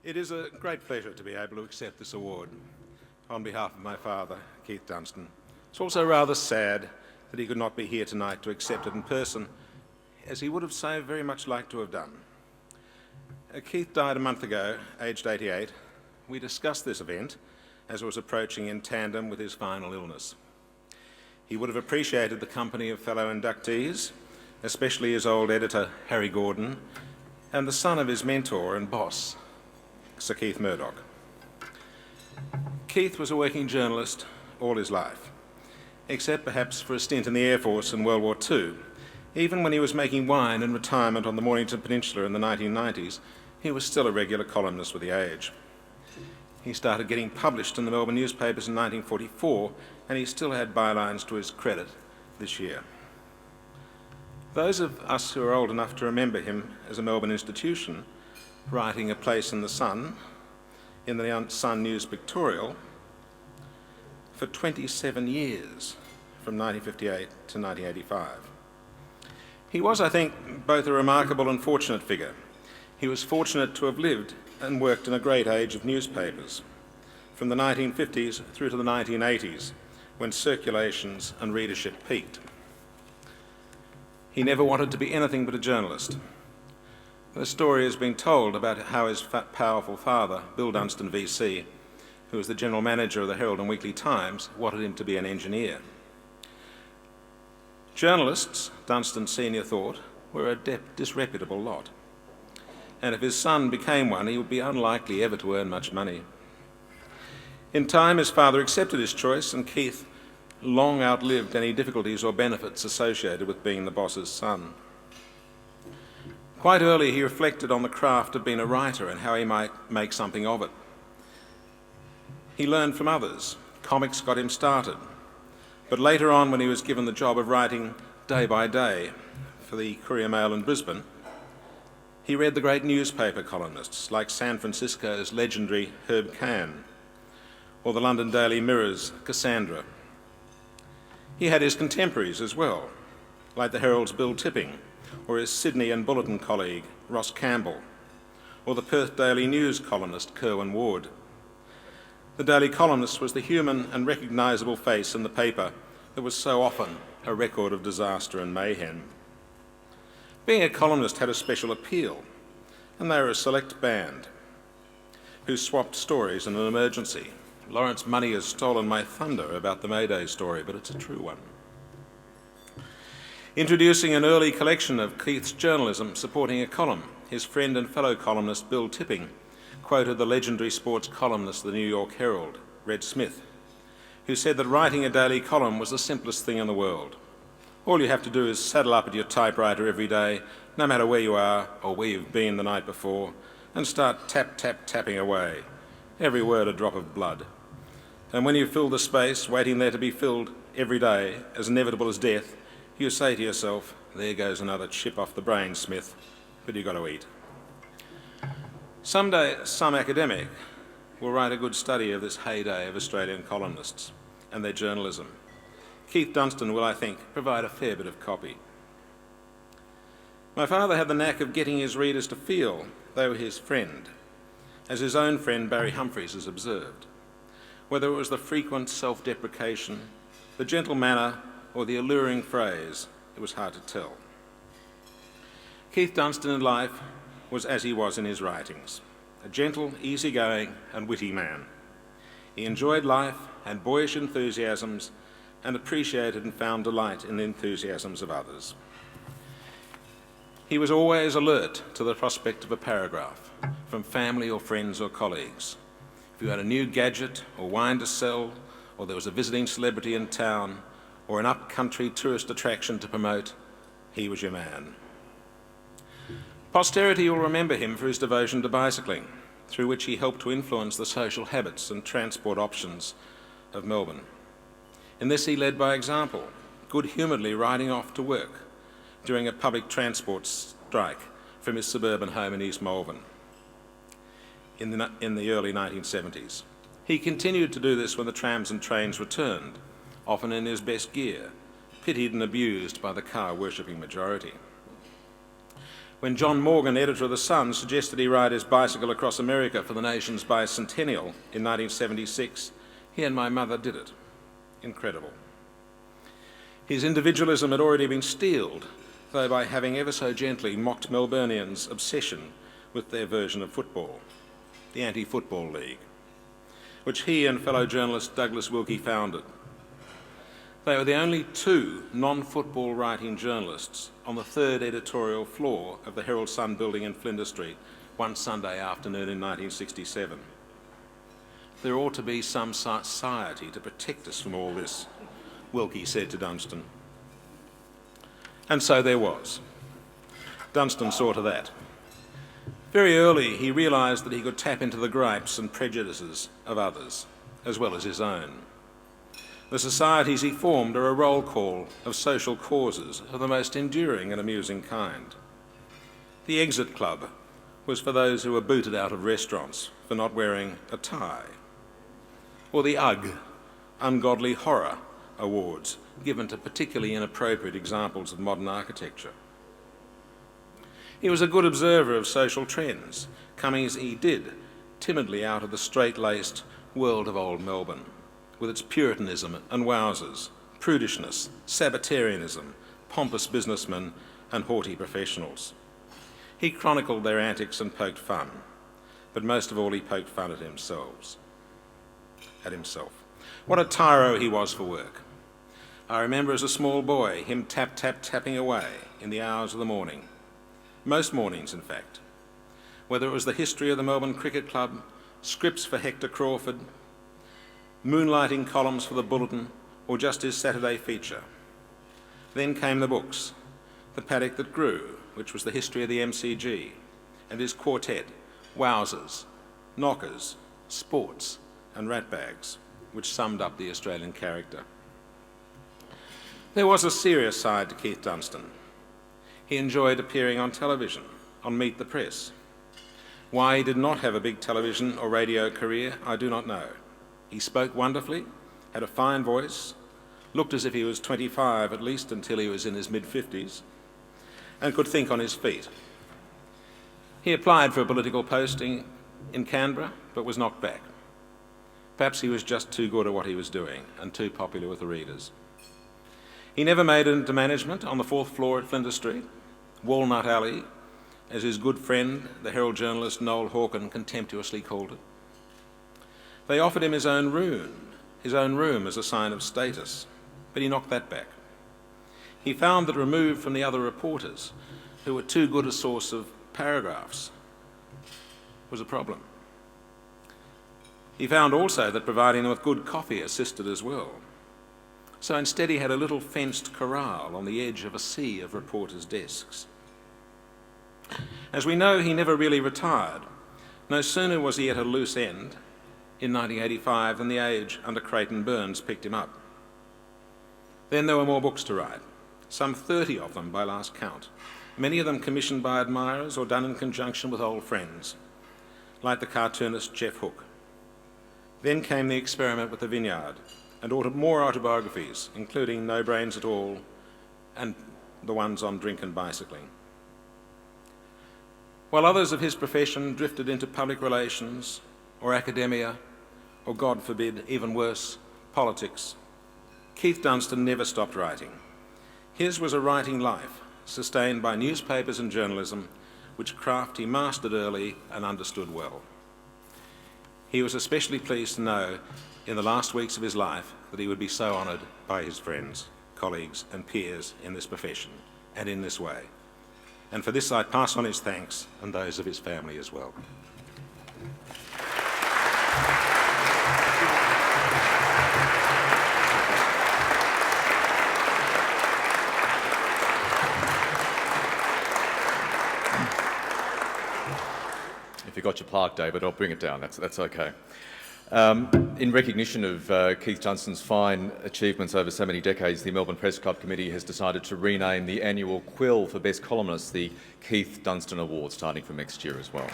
It is a great pleasure to be able to accept this award on behalf of my father, Keith Dunstan. It's also rather sad that he could not be here tonight to accept it in person, as he would have so very much liked to have done. Keith died a month ago, aged 88. We discussed this event as it was approaching in tandem with his final illness. He would have appreciated the company of fellow inductees, especially his old editor, Harry Gordon, and the son of his mentor and boss, Sir Keith Murdoch. Keith was a working journalist all his life, except perhaps for a stint in the Air Force in World War II. Even when he was making wine in retirement on the Mornington Peninsula in the 1990s, he was still a regular columnist with The Age. He started getting published in the Melbourne newspapers in 1944, and he still had bylines to his credit this year. Those of us who are old enough to remember him as a Melbourne institution, writing a place in the Sun, in the Sun News Pictorial, for 27 years, from 1958 to 1985. He was, I think, both a remarkable and fortunate figure. He was fortunate to have lived and worked in a great age of newspapers, from the 1950s through to the 1980s, when circulations and readership peaked. He never wanted to be anything but a journalist. The story has been told about how his powerful father, Bill Dunstan VC, who was the general manager of the Herald and Weekly Times, wanted him to be an engineer. Journalists, Dunstan Senior thought, were a disreputable lot, and if his son became one, he would be unlikely ever to earn much money. In time, his father accepted his choice, and Keith long outlived any difficulties or benefits associated with being the boss's son. Quite early, he reflected on the craft of being a writer and how he might make something of it. He learned from others. Comics got him started. But later on, when he was given the job of writing day by day for the Courier Mail in Brisbane, he read the great newspaper columnists like San Francisco's legendary Herb Caen or the London Daily Mirror's Cassandra. He had his contemporaries as well, like the Herald's Bill Tipping, or his Sydney and Bulletin colleague, Ross Campbell, or the Perth Daily News columnist, Kerwin Ward. The daily columnist was the human and recognisable face in the paper that was so often a record of disaster and mayhem. Being a columnist had a special appeal, and they were a select band who swapped stories in an emergency. Lawrence Money has stolen my thunder about the Mayday story, but it's a true one. Introducing an early collection of Keith's journalism supporting a column, his friend and fellow columnist Bill Tipping quoted the legendary sports columnist of the New York Herald, Red Smith, who said that writing a daily column was the simplest thing in the world. All you have to do is saddle up at your typewriter every day, no matter where you are or where you've been the night before, and start tapping away, every word a drop of blood. And when you fill the space waiting there to be filled every day, as inevitable as death, you say to yourself, there goes another chip off the brain, Smith, but you've got to eat. Someday, some academic will write a good study of this heyday of Australian columnists and their journalism. Keith Dunstan will, I think, provide a fair bit of copy. My father had the knack of getting his readers to feel they were his friend, as his own friend Barry Humphries has observed. Whether it was the frequent self-deprecation, the gentle manner, or the alluring phrase, it was hard to tell. Keith Dunstan in life was as he was in his writings, a gentle, easygoing and witty man. He enjoyed life, had boyish enthusiasms, and appreciated and found delight in the enthusiasms of others. He was always alert to the prospect of a paragraph from family or friends or colleagues. If you had a new gadget or wine to sell, or there was a visiting celebrity in town, or an up-country tourist attraction to promote, he was your man. Posterity will remember him for his devotion to bicycling, through which he helped to influence the social habits and transport options of Melbourne. In this he led by example, good-humouredly riding off to work during a public transport strike from his suburban home in East Malvern in the early 1970s. He continued to do this when the trams and trains returned, often in his best gear, pitied and abused by the car-worshipping majority. When John Morgan, editor of The Sun, suggested he ride his bicycle across America for the nation's bicentennial in 1976, he and my mother did it. Incredible. His individualism had already been steeled, though by having ever so gently mocked Melburnians' obsession with their version of football, the Anti-Football League, which he and fellow journalist Douglas Wilkie founded. They were the only two non-football writing journalists on the third editorial floor of the Herald Sun building in Flinders Street one Sunday afternoon in 1967. There ought to be some society to protect us from all this, Wilkie said to Dunstan. And so there was. Dunstan saw to that. Very early he realised that he could tap into the gripes and prejudices of others, as well as his own. The societies he formed are a roll call of social causes of the most enduring and amusing kind. The Exit Club was for those who were booted out of restaurants for not wearing a tie. Or the UGG, Ungodly Horror Awards, given to particularly inappropriate examples of modern architecture. He was a good observer of social trends, coming as he did timidly out of the straight-laced world of old Melbourne, with its puritanism and wowsers, prudishness, Sabbatarianism, pompous businessmen and haughty professionals. He chronicled their antics and poked fun, but most of all he poked fun at himself. What a tyro he was for work. I remember as a small boy him tapping away in the hours of the morning, most mornings in fact, whether it was the history of the Melbourne Cricket Club, scripts for Hector Crawford, moonlighting columns for the Bulletin, or just his Saturday feature. Then came the books, The Paddock That Grew, which was the history of the MCG, and his quartet, Wowsers, Knockers, Sports, and Ratbags, which summed up the Australian character. There was a serious side to Keith Dunstan. He enjoyed appearing on television, on Meet the Press. Why he did not have a big television or radio career, I do not know. He spoke wonderfully, had a fine voice, looked as if he was 25 at least until he was in his mid-50s, and could think on his feet. He applied for a political posting in Canberra, but was knocked back. Perhaps he was just too good at what he was doing and too popular with the readers. He never made it into management on the fourth floor at Flinders Street, Walnut Alley, as his good friend, the Herald journalist Noel Hawken, contemptuously called it. They offered him his own room as a sign of status, but he knocked that back. He found that removed from the other reporters, who were too good a source of paragraphs, was a problem. He found also that providing them with good coffee assisted as well. So instead he had a little fenced corral on the edge of a sea of reporters' desks. As we know, he never really retired. No sooner was he at a loose end in 1985 than the Age under Creighton Burns picked him up. Then there were more books to write, some 30 of them by last count, many of them commissioned by admirers or done in conjunction with old friends, like the cartoonist Jeff Hook. Then came the experiment with the Vineyard, and more autobiographies, including No Brains at All and the ones on drink and bicycling. While others of his profession drifted into public relations or academia, or God forbid, even worse, politics, Keith Dunstan never stopped writing. His was a writing life, sustained by newspapers and journalism, which craft he mastered early and understood well. He was especially pleased to know in the last weeks of his life that he would be so honoured by his friends, colleagues and peers in this profession and in this way. And for this I pass on his thanks and those of his family as well. If you got your plaque, David, I'll bring it down. That's okay. In recognition of Keith Dunstan's fine achievements over so many decades, the Melbourne Press Club Committee has decided to rename the annual Quill for Best Columnist the Keith Dunstan Award, starting from next year as well.